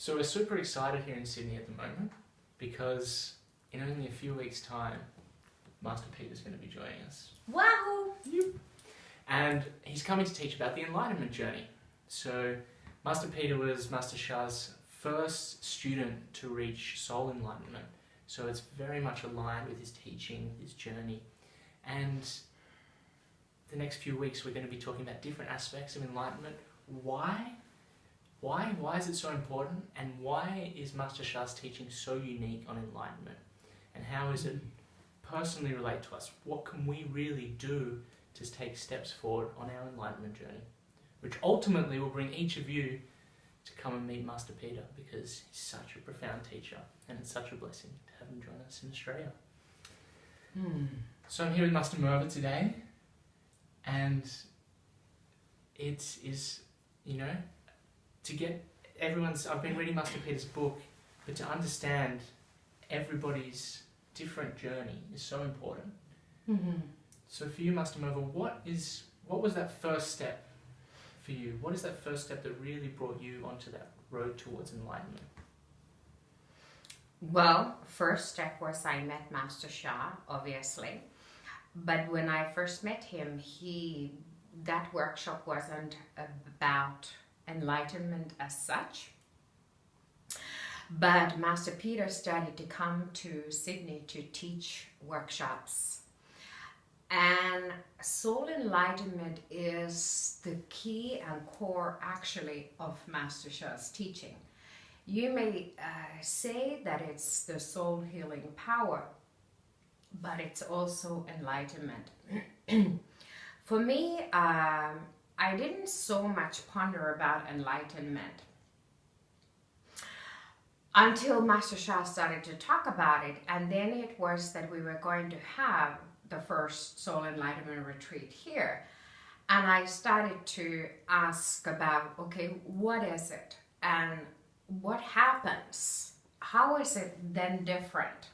So we're super excited here in Sydney at the moment because in only a few weeks' time, Master Peter's going to be joining us. Wahoo! Yep. And he's coming to teach about the Enlightenment journey. So Master Peter was Master Sha's first student to reach soul enlightenment. So it's very much aligned with his teaching, his journey. And the next few weeks we're going to be talking about different aspects of enlightenment. Why is it so important? And why is Master Sha's teaching so unique on enlightenment? And how does it personally relate to us? What can we really do to take steps forward on our enlightenment journey? Which ultimately will bring each of you to come and meet Master Peter, because he's such a profound teacher and it's such a blessing to have him join us in Australia. So I'm here with Master Merva today, and it is, to get I've been reading Master Peter's book, but to understand everybody's different journey is so important. So for you, Master Merva, what was that first step for you? What is that first step that really brought you onto that road towards enlightenment? Well, first step was I met Master Sha, obviously. But when I first met him, that workshop wasn't about enlightenment as such. But Master Peter started to come to Sydney to teach workshops. And soul enlightenment is the key and core, actually, of Master Sha's teaching. You may say that it's the soul healing power, but it's also enlightenment. For me, I didn't so much ponder about enlightenment until Master Sha started to talk about it, and then it was that we were going to have the first Soul Enlightenment retreat here. And I started to ask about, okay, what is it? And what happens? How is it then different?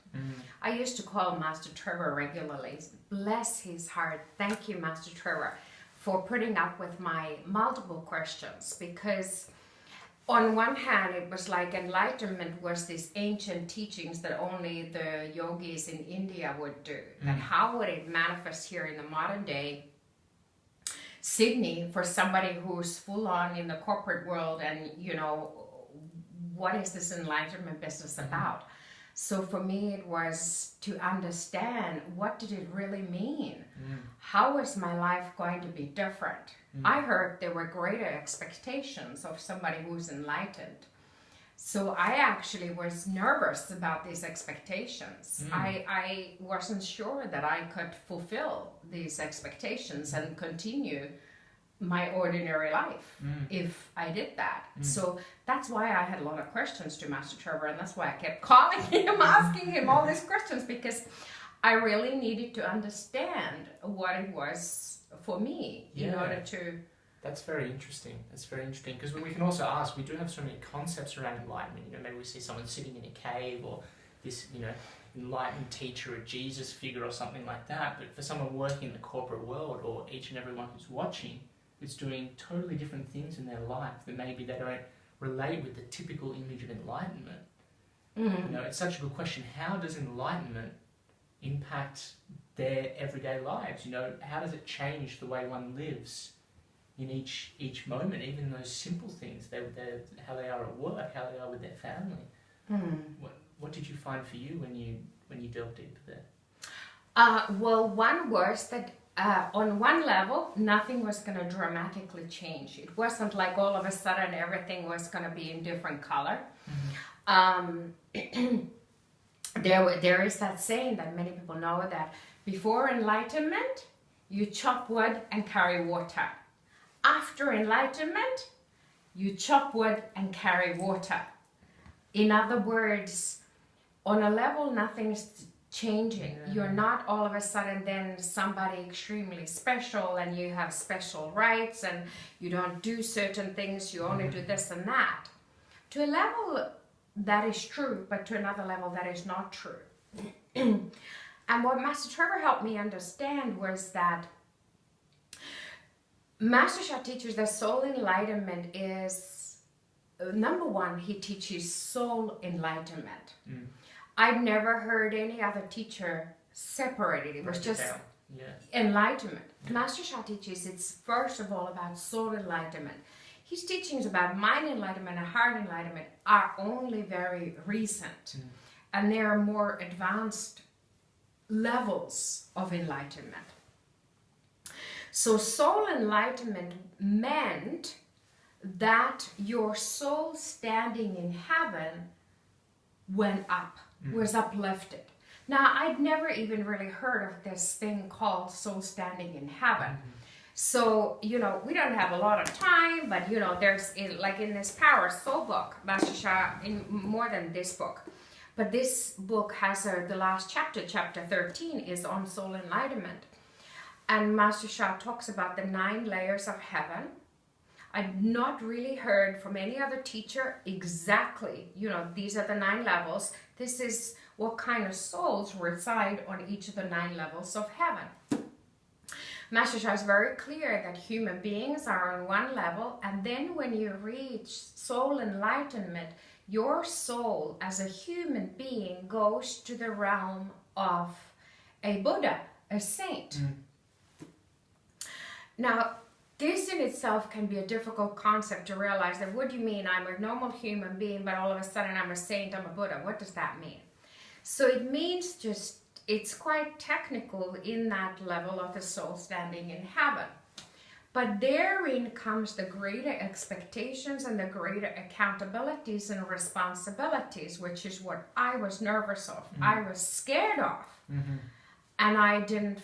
I used to call Master Trevor regularly. Bless his heart. Thank you, Master Trevor, for putting up with my multiple questions, because on one hand, it was like enlightenment was these ancient teachings that only the yogis in India would do. And how would it manifest here in the modern day Sydney for somebody who's full on in the corporate world, and what is this enlightenment business about? So for me, it was to understand, what did it really mean? How is my life going to be different? I heard there were greater expectations of somebody who's enlightened. So I actually was nervous about these expectations. I wasn't sure that I could fulfill these expectations and continue my ordinary life if I did that. So that's why I had a lot of questions to Master Trevor, and that's why I kept calling him, asking him all these questions, because I really needed to understand what it was for me in order to... That's very interesting. That's very interesting, because we can also ask, we do have so many concepts around enlightenment. Maybe we see someone sitting in a cave, or this, enlightened teacher, a Jesus figure or something like that. But for someone working in the corporate world, or each and everyone who's watching, who's doing totally different things in their life that maybe they don't relate with the typical image of enlightenment. It's such a good question. How does enlightenment impact their everyday lives? How does it change the way one lives in each moment, even those simple things, how they are at work, how they are with their family? What did you find for you when you delved deeper there? Well, one was that on one level, nothing was going to dramatically change. It wasn't like all of a sudden everything was going to be in different color. There is that saying that many people know, that before enlightenment, you chop wood and carry water. After enlightenment, you chop wood and carry water. In other words, on a level, nothing's changing. You're not all of a sudden then somebody extremely special, and you have special rights, and you don't do certain things, you only do this and that. To a level, that is true, but to another level, that is not true. And what Master Trevor helped me understand was that Master Sha teaches that soul enlightenment is number one, he teaches soul enlightenment. Mm. I've never heard any other teacher separate it. It was just enlightenment. Yeah. Master Sha teaches it's first of all about soul enlightenment. His teachings about mind enlightenment and heart enlightenment are only very recent. And there are more advanced levels of enlightenment. So soul enlightenment meant that your soul standing in heaven went up, was uplifted. Now, I'd never even really heard of this thing called soul standing in heaven. So, you know, we don't have a lot of time, but, you know, there's, like in this Power Soul book, Master Sha, in more than this book, but this book has the last chapter, chapter 13, is on soul enlightenment. And Master Sha talks about the 9 layers of heaven. I've not really heard from any other teacher exactly, you know, these are the 9 levels. This is what kind of souls reside on each of the 9 levels of heaven. Master Sha is very clear that human beings are on one level, and then when you reach soul enlightenment, your soul as a human being goes to the realm of a Buddha, a saint. Now, this in itself can be a difficult concept to realize. That what do you mean? I'm a normal human being, but all of a sudden I'm a saint, I'm a Buddha. What does that mean? So it means just, it's quite technical in that level of the soul standing in heaven. But therein comes the greater expectations and the greater accountabilities and responsibilities, which is what I was nervous of. I was scared of. And I didn't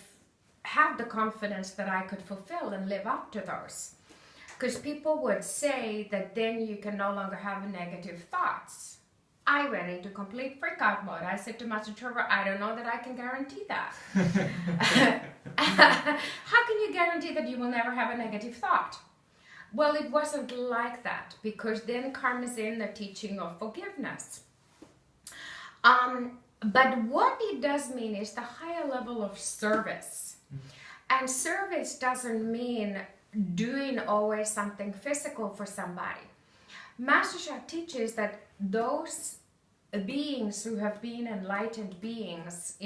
have the confidence that I could fulfill and live up to those. Because people would say that then you can no longer have negative thoughts. I went into complete freak out mode. I said to Master Trevor, I don't know that I can guarantee that. How can you guarantee that you will never have a negative thought? Well, it wasn't like that, because then comes in the teaching of forgiveness. But what it does mean is the higher level of service. And service doesn't mean doing always something physical for somebody. Master Sha teaches that those beings who have been enlightened beings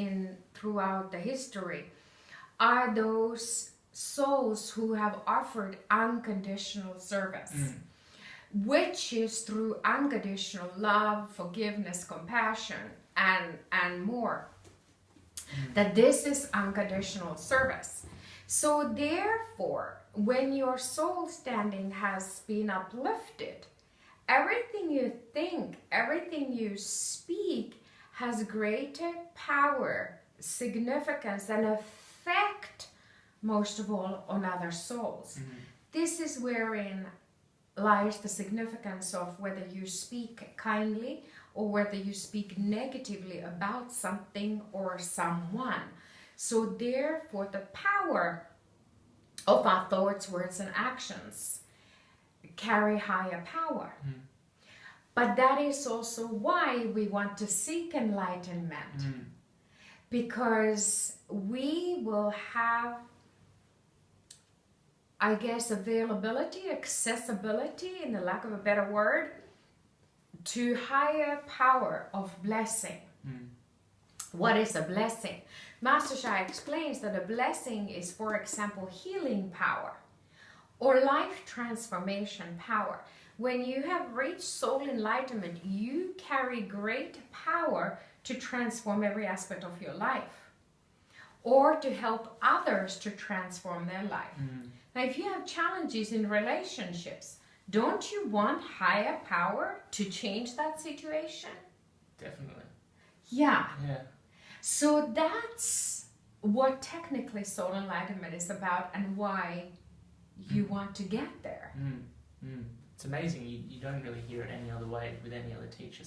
throughout the history are those souls who have offered unconditional service, which is through unconditional love, forgiveness, compassion, and more. That this is unconditional service. So therefore, when your soul standing has been uplifted, everything you think, everything you speak has greater power, significance, and effect, most of all, on other souls. This is wherein lies the significance of whether you speak kindly or whether you speak negatively about something or someone. So therefore, the power of our thoughts, words, and actions carry higher power. But that is also why we want to seek enlightenment. Because we will have, I guess, availability, accessibility, in the lack of a better word, to higher power of blessing. What is a blessing? Master Sha explains that a blessing is, for example, healing power or life transformation power. When you have reached soul enlightenment, you carry great power to transform every aspect of your life or to help others to transform their life. Now, if you have challenges in relationships, don't you want higher power to change that situation? Definitely. Yeah. So that's what technically soul enlightenment is about and why you want to get there. It's amazing. You don't really hear it any other way with any other teacher.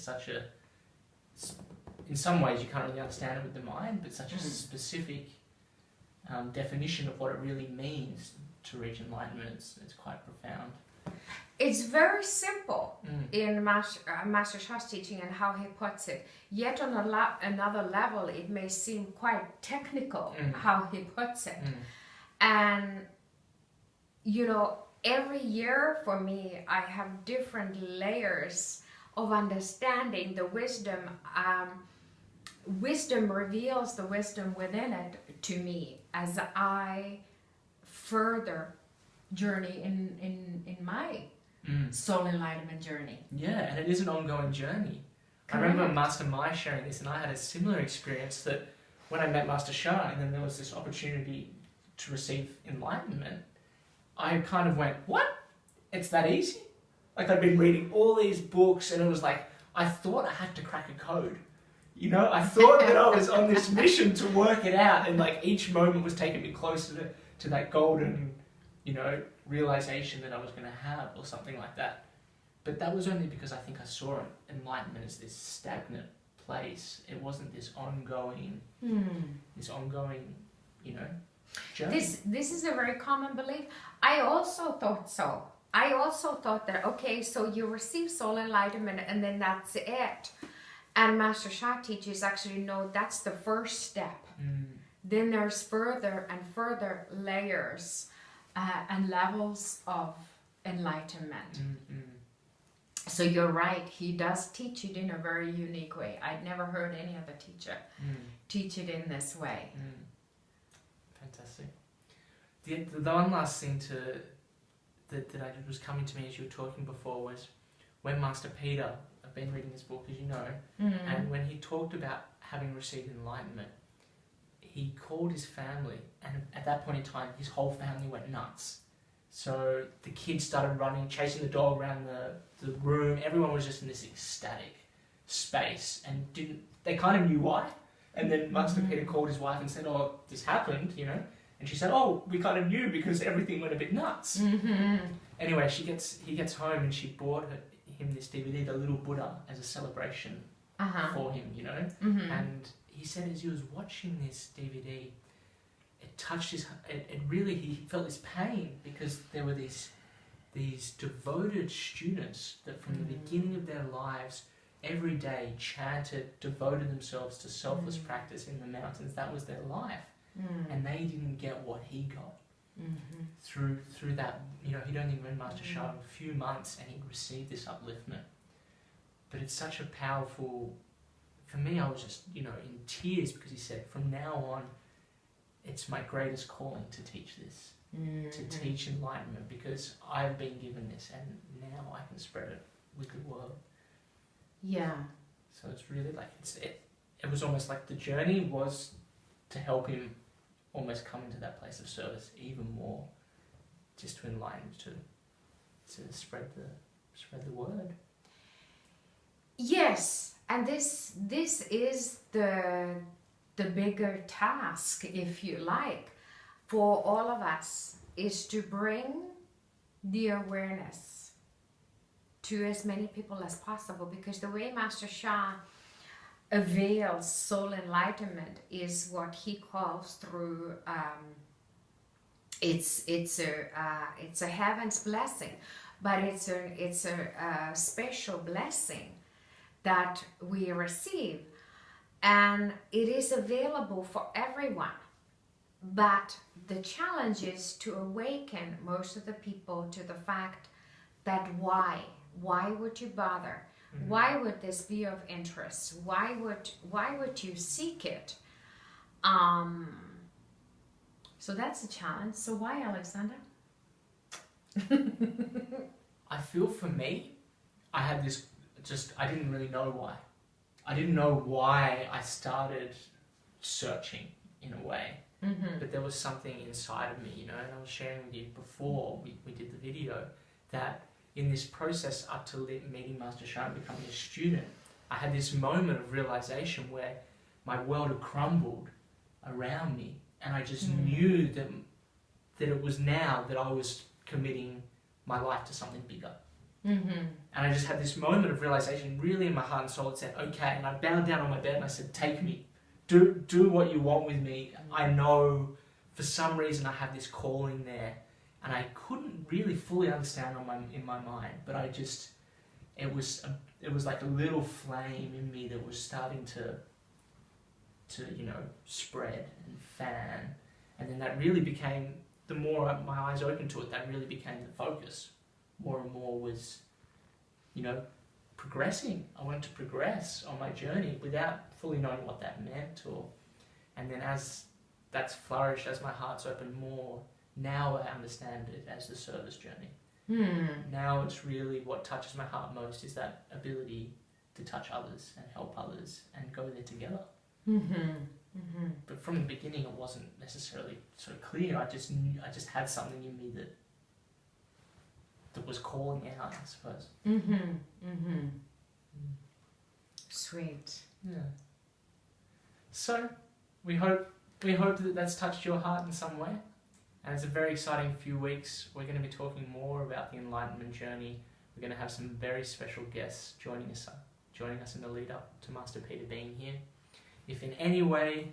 In some ways you can't really understand it with the mind, but such a specific definition of what it really means to reach enlightenment. It's quite profound. It's very simple in Master Sha's teaching and how he puts it. Yet on another level, it may seem quite technical how he puts it. And, you know, every year for me, I have different layers of understanding the wisdom. Wisdom reveals the wisdom within it to me as I further journey in my soul enlightenment journey. Yeah, and it is an ongoing journey. Correct. I remember Master Mai sharing this, and I had a similar experience that when I met Master Shah, and then there was this opportunity to receive enlightenment, I kind of went, what? It's that easy? Like, I'd been reading all these books, and it was like, I thought I had to crack a code. You know, I thought that I was on this mission to work it out, and like each moment was taking me closer to that golden, you know, realization that I was going to have, or something like that. But that was only because I think I saw enlightenment as this stagnant place. It wasn't this ongoing, you know, journey. This is a very common belief. I also thought so. I also thought that, okay, so you receive soul enlightenment and then that's it. And Master Shah teaches actually, no, that's the first step. Then there's further and further layers and levels of enlightenment. So you're right, he does teach it in a very unique way. I'd never heard any other teacher teach it in this way. Fantastic. The one last thing that was coming to me as you were talking before was when Master Peter, I've been reading this book as you know, and when he talked about having received enlightenment, he called his family, and at that point in time his whole family went nuts. So the kids started running, chasing the dog around the room. Everyone was just in this ecstatic space, and they kind of knew why. And then Master Peter called his wife and said, oh, this happened, you know. And she said, oh, we kind of knew because everything went a bit nuts. Anyway, he gets home and she bought him this DVD, The Little Buddha, as a celebration for him, you know. And he said as he was watching this DVD, it touched his, he felt this pain because there were these devoted students that from the beginning of their lives, every day chanted, devoted themselves to selfless practice in the mountains. That was their life. And they didn't get what he got through that. You know, he'd only been Master Shah a few months and he'd received this upliftment. But it's such a powerful, for me, I was just, you know, in tears because he said, from now on, it's my greatest calling to teach this, to teach enlightenment, because I've been given this and now I can spread it with the world. Yeah. So it's really like, it was almost like the journey was to help him almost come into that place of service even more, just to enlighten, to spread the word. Yes, and this is the bigger task, if you like, for all of us, is to bring the awareness to as many people as possible, because the way Master Shah avails soul enlightenment is what he calls through it's a heaven's blessing, but it's a special blessing that we receive, and it is available for everyone. But the challenge is to awaken most of the people to the fact that why would you bother? Why would this be of interest? Why would you seek it? So that's a challenge. So why, Alexander? I feel for me, I had this, I didn't really know why. I didn't know why I started searching in a way. But there was something inside of me, you know, and I was sharing with you before we did the video that in this process up to meeting Master Shah and becoming a student, I had this moment of realization where my world had crumbled around me, and I just knew that it was now that I was committing my life to something bigger. And I just had this moment of realization really in my heart and soul. It said, okay, and I bowed down on my bed and I said, take me, do what you want with me. I know for some reason I have this calling there. And I couldn't really fully understand in my mind, but I just, it was like a little flame in me that was starting to you know, spread and fan, and then that really became the more my eyes opened to it, that really became the focus. More and more was, you know, progressing. I wanted to progress on my journey without fully knowing what that meant. And then as that's flourished, as my heart's opened more, now I understand it as the service journey. Now it's really what touches my heart most is that ability to touch others and help others and go there together. But from the beginning, it wasn't necessarily so clear. I just had something in me that was calling out, I suppose. Sweet. Yeah. So we hope that that's touched your heart in some way. And it's a very exciting few weeks. We're going to be talking more about the Enlightenment journey. We're going to have some very special guests joining us in the lead up to Master Peter being here. If in any way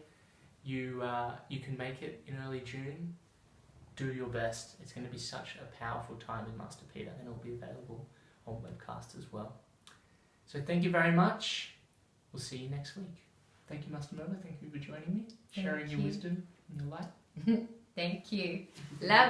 you can make it in early June, do your best. It's going to be such a powerful time with Master Peter, and it'll be available on webcast as well. So thank you very much. We'll see you next week. Thank you, Master Merva. Thank you for joining me, sharing your wisdom and your light. Thank you. Love.